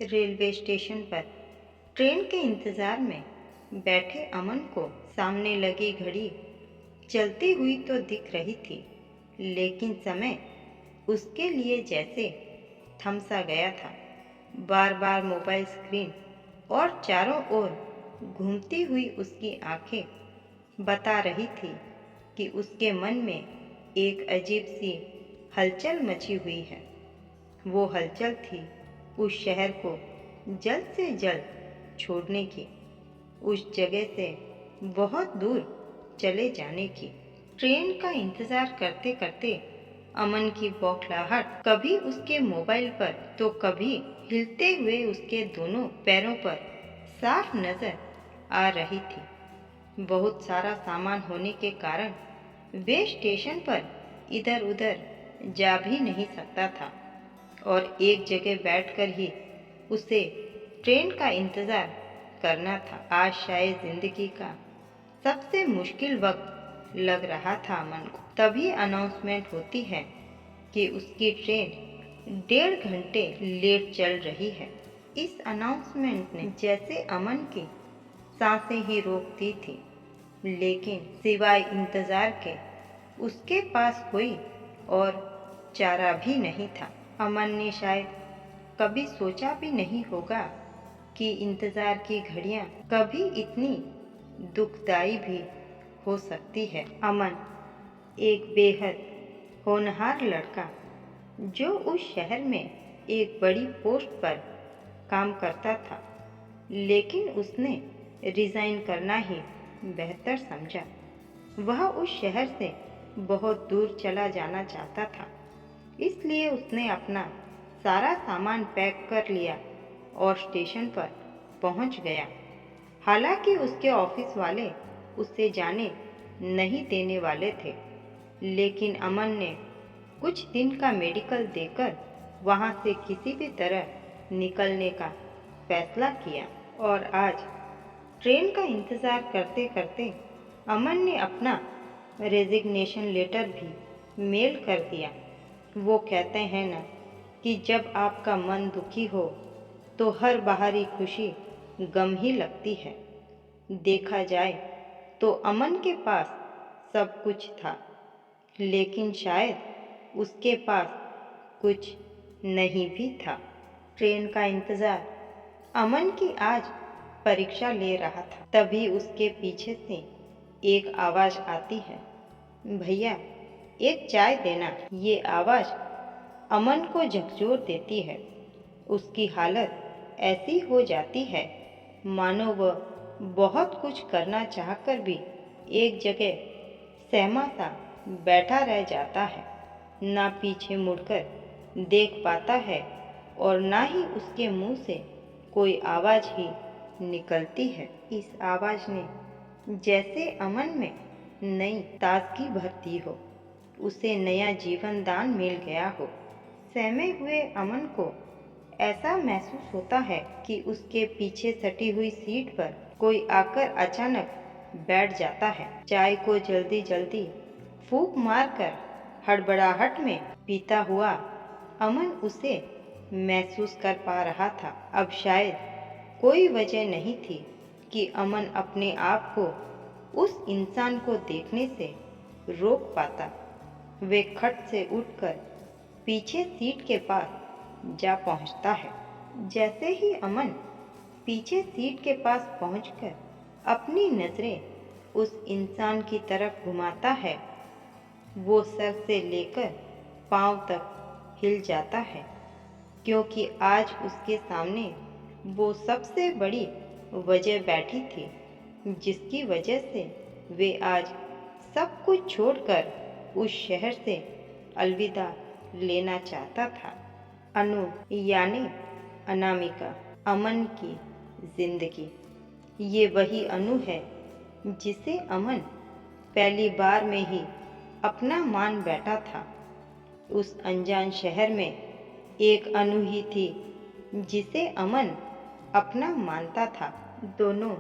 Railway station पर train के इंतज़ार में बैठे अमन को सामने लगी घड़ी चलती हुई तो दिख रही थी, लेकिन समय उसके लिए जैसे थम सा गया था। बार बार मोबाइल स्क्रीन और चारों ओर घूमती हुई उसकी आंखें बता रही थी कि उसके मन में एक अजीब सी हलचल मची हुई है। वो हलचल थी उस शहर को जल्द से जल्द छोड़ने की, उस जगह से बहुत दूर चले जाने की। ट्रेन का इंतज़ार करते करते अमन की बौखलाहट कभी उसके मोबाइल पर तो कभी हिलते हुए उसके दोनों पैरों पर साफ नजर आ रही थी। बहुत सारा सामान होने के कारण वे स्टेशन पर इधर उधर जा भी नहीं सकता था और एक जगह बैठकर ही उसे ट्रेन का इंतज़ार करना था। आज शायद ज़िंदगी का सबसे मुश्किल वक्त लग रहा था अमन को। तभी अनाउंसमेंट होती है कि उसकी ट्रेन 1.5 घंटे लेट चल रही है। इस अनाउंसमेंट ने जैसे अमन की सांसें ही रोक दी थी, लेकिन सिवाय इंतज़ार के उसके पास कोई और चारा भी नहीं था। अमन ने शायद कभी सोचा भी नहीं होगा कि इंतज़ार की घड़ियां कभी इतनी दुखदाई भी हो सकती है। अमन एक बेहद होनहार लड़का जो उस शहर में एक बड़ी पोस्ट पर काम करता था, लेकिन उसने रिज़ाइन करना ही बेहतर समझा। वह उस शहर से बहुत दूर चला जाना चाहता था, इसलिए उसने अपना सारा सामान पैक कर लिया और स्टेशन पर पहुंच गया। हालांकि उसके ऑफिस वाले उसे जाने नहीं देने वाले थे, लेकिन अमन ने कुछ दिन का मेडिकल देकर वहां से किसी भी तरह निकलने का फैसला किया। और आज ट्रेन का इंतज़ार करते करते अमन ने अपना रेजिग्नेशन लेटर भी मेल कर दिया। वो कहते हैं ना कि जब आपका मन दुखी हो तो हर बाहरी खुशी गम ही लगती है। देखा जाए तो अमन के पास सब कुछ था, लेकिन शायद उसके पास कुछ नहीं भी था। ट्रेन का इंतज़ार अमन की आज परीक्षा ले रहा था। तभी उसके पीछे से एक आवाज़ आती है, भैया एक चाय देना। ये आवाज़ अमन को झकझोर देती है। उसकी हालत ऐसी हो जाती है मानो वह बहुत कुछ करना चाहकर भी एक जगह सहमा सा बैठा रह जाता है। ना पीछे मुड़कर देख पाता है और ना ही उसके मुंह से कोई आवाज़ ही निकलती है। इस आवाज़ ने जैसे अमन में नई ताजगी भर दी हो, उसे नया जीवन दान मिल गया हो। सहमे हुए अमन को ऐसा महसूस होता है कि उसके पीछे सटी हुई सीट पर कोई आकर अचानक बैठ जाता है। चाय को जल्दी जल्दी फूंक मारकर हड़बड़ाहट में पीता हुआ अमन उसे महसूस कर पा रहा था। अब शायद कोई वजह नहीं थी कि अमन अपने आप को उस इंसान को देखने से रोक पाता। वे खट से उठकर पीछे सीट के पास जा पहुंचता है। जैसे ही अमन पीछे सीट के पास पहुंचकर अपनी नजरें उस इंसान की तरफ घुमाता है, वो सर से लेकर पांव तक हिल जाता है, क्योंकि आज उसके सामने वो सबसे बड़ी वजह बैठी थी जिसकी वजह से वे आज सब कुछ छोड़कर उस शहर से अलविदा लेना चाहता था। अनु यानी अनामिका, अमन की जिंदगी। ये वही अनु है जिसे अमन पहली बार में ही अपना मान बैठा था। उस अनजान शहर में एक अनु ही थी जिसे अमन अपना मानता था। दोनों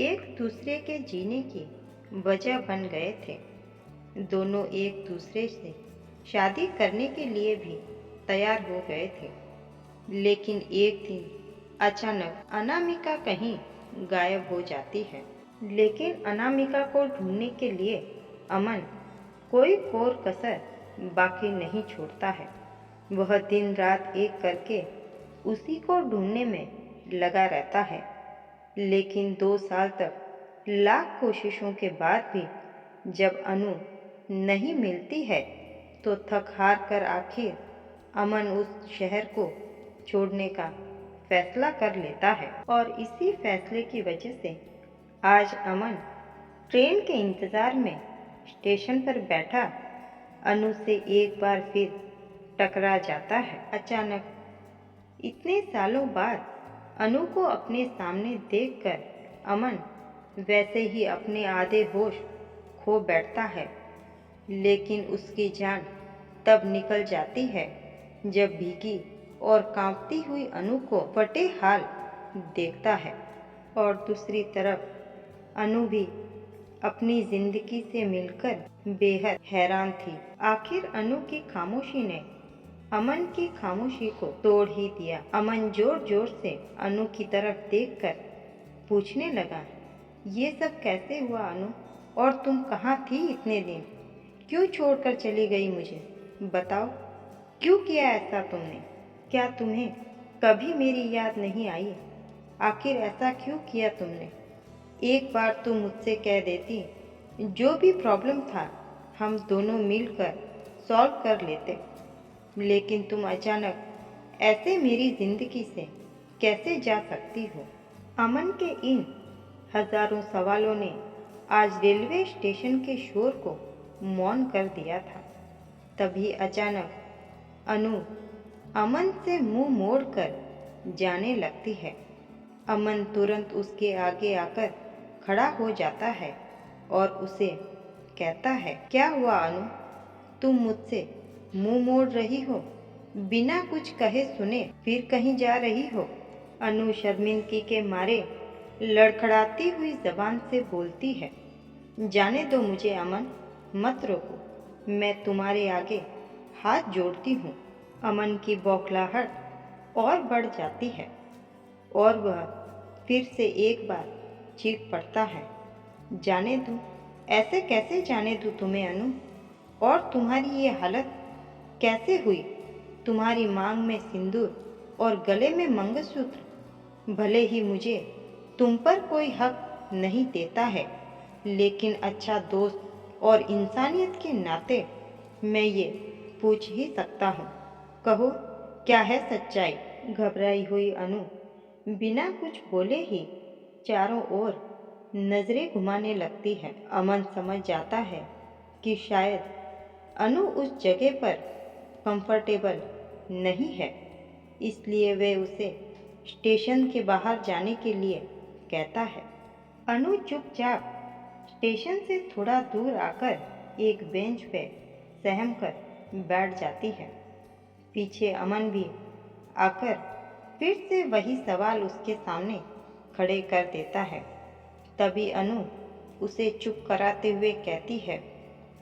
एक दूसरे के जीने की वजह बन गए थे। दोनों एक दूसरे से शादी करने के लिए भी तैयार हो गए थे, लेकिन एक दिन अचानक अनामिका कहीं गायब हो जाती है। लेकिन अनामिका को ढूंढने के लिए अमन कोई कोर कसर बाकी नहीं छोड़ता है। वह दिन रात एक करके उसी को ढूंढने में लगा रहता है। लेकिन 2 साल तक लाख कोशिशों के बाद भी जब अनु नहीं मिलती है तो थक हार कर आखिर अमन उस शहर को छोड़ने का फैसला कर लेता है। और इसी फैसले की वजह से आज अमन ट्रेन के इंतज़ार में स्टेशन पर बैठा अनु से एक बार फिर टकरा जाता है। अचानक इतने सालों बाद अनु को अपने सामने देखकर अमन वैसे ही अपने आधे होश खो बैठता है। लेकिन उसकी जान तब निकल जाती है जब भीगी और कांपती हुई अनु को फटे हाल देखता है। और दूसरी तरफ अनु भी अपनी जिंदगी से मिलकर बेहद हैरान थी। आखिर अनु की खामोशी ने अमन की खामोशी को तोड़ ही दिया। अमन जोर जोर से अनु की तरफ देखकर पूछने लगा, ये सब कैसे हुआ अनु? और तुम कहाँ थी इतने दिन? क्यों छोड़कर चली गई मुझे? बताओ, क्यों किया ऐसा तुमने? क्या तुम्हें कभी मेरी याद नहीं आई? आखिर ऐसा क्यों किया तुमने? एक बार तुम मुझसे कह देती, जो भी प्रॉब्लम था हम दोनों मिलकर सॉल्व कर लेते। लेकिन तुम अचानक ऐसे मेरी जिंदगी से कैसे जा सकती हो? अमन के इन हजारों सवालों ने आज रेलवे स्टेशन के शोर को मौन कर दिया था। तभी अचानक अनु अमन से मुंह मोड़कर जाने लगती है। अमन तुरंत उसके आगे आकर खड़ा हो जाता है और उसे कहता है, क्या हुआ अनु? तुम मुझसे मुंह मोड़ रही हो? बिना कुछ कहे सुने फिर कहीं जा रही हो? अनु शर्मिंदगी के मारे लड़खड़ाती हुई जबान से बोलती है, जाने दो मुझे अमन, मत रोको, मैं तुम्हारे आगे हाथ जोड़ती हूँ। अमन की बौखलाहट और बढ़ जाती है और वह फिर से एक बार चीख पड़ता है, जाने दूँ? ऐसे कैसे जाने दूँ तुम्हें अनु? और तुम्हारी ये हालत कैसे हुई? तुम्हारी मांग में सिंदूर और गले में मंगलसूत्र, भले ही मुझे तुम पर कोई हक नहीं देता है, लेकिन अच्छा दोस्त और इंसानियत के नाते मैं ये पूछ ही सकता हूँ, कहो क्या है सच्चाई? घबराई हुई अनु बिना कुछ बोले ही चारों ओर नजरें घुमाने लगती है। अमन समझ जाता है कि शायद अनु उस जगह पर कंफर्टेबल नहीं है, इसलिए वे उसे स्टेशन के बाहर जाने के लिए कहता है। अनु चुपचाप स्टेशन से थोड़ा दूर आकर एक बेंच पे सहम कर बैठ जाती है। पीछे अमन भी आकर फिर से वही सवाल उसके सामने खड़े कर देता है। तभी अनु उसे चुप कराते हुए कहती है,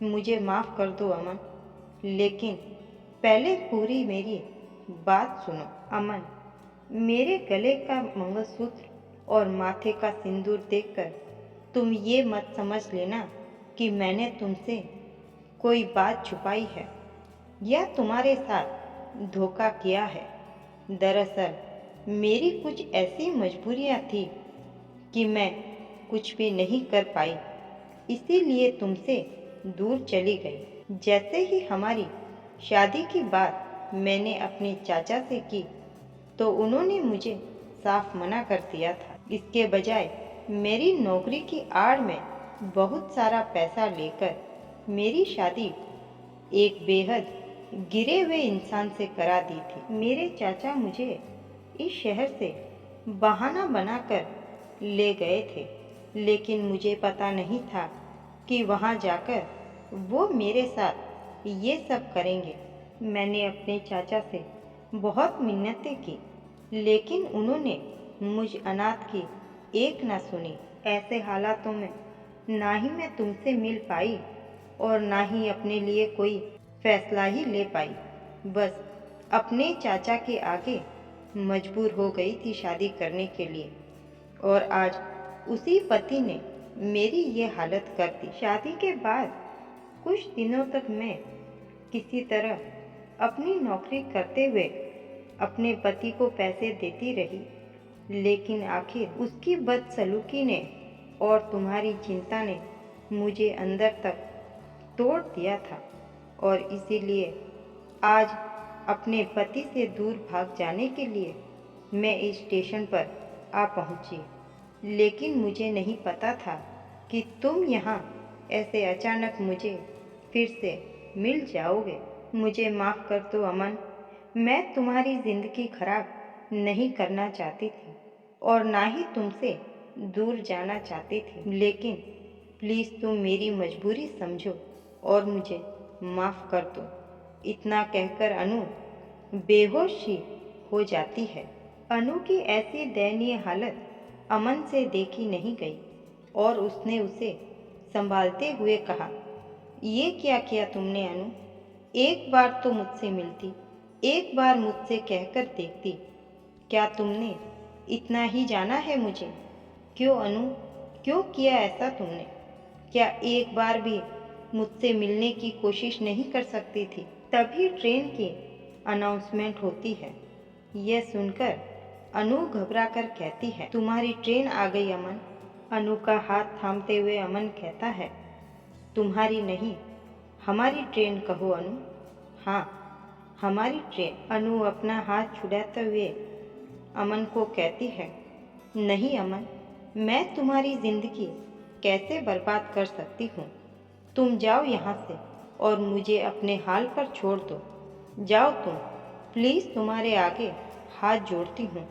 मुझे माफ़ कर दो अमन, लेकिन पहले पूरी मेरी बात सुनो। अमन, मेरे गले का मंगलसूत्र और माथे का सिंदूर देखकर तुम ये मत समझ लेना कि मैंने तुमसे कोई बात छुपाई है या तुम्हारे साथ धोखा किया है। दरअसल मेरी कुछ ऐसी मजबूरियां थी कि मैं कुछ भी नहीं कर पाई, इसीलिए तुमसे दूर चली गई। जैसे ही हमारी शादी की बात मैंने अपने चाचा से की तो उन्होंने मुझे साफ मना कर दिया था। इसके बजाय मेरी नौकरी की आड़ में बहुत सारा पैसा लेकर मेरी शादी एक बेहद गिरे हुए इंसान से करा दी थी। मेरे चाचा मुझे इस शहर से बहाना बनाकर ले गए थे, लेकिन मुझे पता नहीं था कि वहाँ जाकर वो मेरे साथ ये सब करेंगे। मैंने अपने चाचा से बहुत मिन्नतें की, लेकिन उन्होंने मुझ अनाथ की एक ना सुनी। ऐसे हालातों में ना ही मैं तुमसे मिल पाई और ना ही अपने लिए कोई फैसला ही ले पाई। बस अपने चाचा के आगे मजबूर हो गई थी शादी करने के लिए, और आज उसी पति ने मेरी ये हालत कर दी। शादी के बाद कुछ दिनों तक मैं किसी तरह अपनी नौकरी करते हुए अपने पति को पैसे देती रही, लेकिन आखिर उसकी बदसलूकी ने और तुम्हारी चिंता ने मुझे अंदर तक तोड़ दिया था, और इसीलिए आज अपने पति से दूर भाग जाने के लिए मैं इस स्टेशन पर आ पहुंची। लेकिन मुझे नहीं पता था कि तुम यहाँ ऐसे अचानक मुझे फिर से मिल जाओगे। मुझे माफ़ कर दो अमन, मैं तुम्हारी ज़िंदगी खराब नहीं करना चाहती थी और ना ही तुमसे दूर जाना चाहती थी, लेकिन प्लीज़ तुम मेरी मजबूरी समझो और मुझे माफ़ कर दो। इतना कहकर अनु बेहोश सी हो जाती है। अनु की ऐसी दयनीय हालत अमन से देखी नहीं गई और उसने उसे संभालते हुए कहा, ये क्या किया तुमने अनु? एक बार तो मुझसे मिलती, एक बार मुझसे कहकर देखती। क्या तुमने इतना ही जाना है मुझे? क्यों अनु, क्यों किया ऐसा तुमने? क्या एक बार भी मुझसे मिलने की कोशिश नहीं कर सकती थी? तभी ट्रेन की अनाउंसमेंट होती है। यह सुनकर अनु घबरा कर कहती है, तुम्हारी ट्रेन आ गई अमन। अनु का हाथ थामते हुए अमन कहता है, तुम्हारी नहीं, हमारी ट्रेन कहो अनु। हाँ, हमारी ट्रेन। अनु अपना हाथ छुड़ाते हुए अमन को कहती है, नहीं अमन, मैं तुम्हारी ज़िंदगी कैसे बर्बाद कर सकती हूँ? तुम जाओ यहाँ से और मुझे अपने हाल पर छोड़ दो। जाओ तुम, प्लीज़ तुम्हारे आगे हाथ जोड़ती हूँ,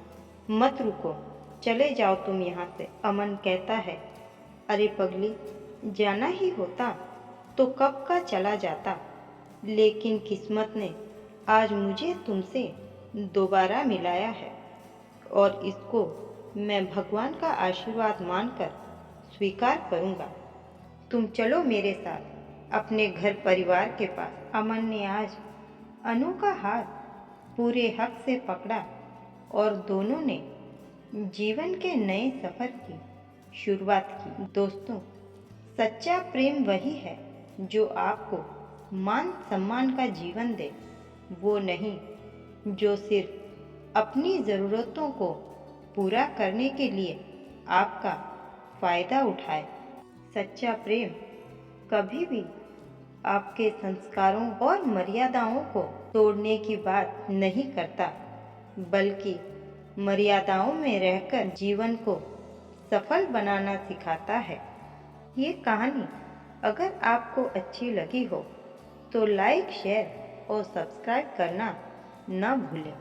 मत रुको, चले जाओ तुम यहाँ से। अमन कहता है, अरे पगली, जाना ही होता तो कब का चला जाता, लेकिन किस्मत ने आज मुझे तुमसे दोबारा मिलाया है और इसको मैं भगवान का आशीर्वाद मानकर स्वीकार करूँगा। तुम चलो मेरे साथ अपने घर परिवार के पास। अमन ने आज अनु का हाथ पूरे हक से पकड़ा और दोनों ने जीवन के नए सफ़र की शुरुआत की। दोस्तों, सच्चा प्रेम वही है जो आपको मान सम्मान का जीवन दे, वो नहीं जो सिर्फ अपनी ज़रूरतों को पूरा करने के लिए आपका फ़ायदा उठाए। सच्चा प्रेम कभी भी आपके संस्कारों और मर्यादाओं को तोड़ने की बात नहीं करता, बल्कि मर्यादाओं में रहकर जीवन को सफल बनाना सिखाता है। ये कहानी अगर आपको अच्छी लगी हो तो लाइक, शेयर और सब्सक्राइब करना न भूलें।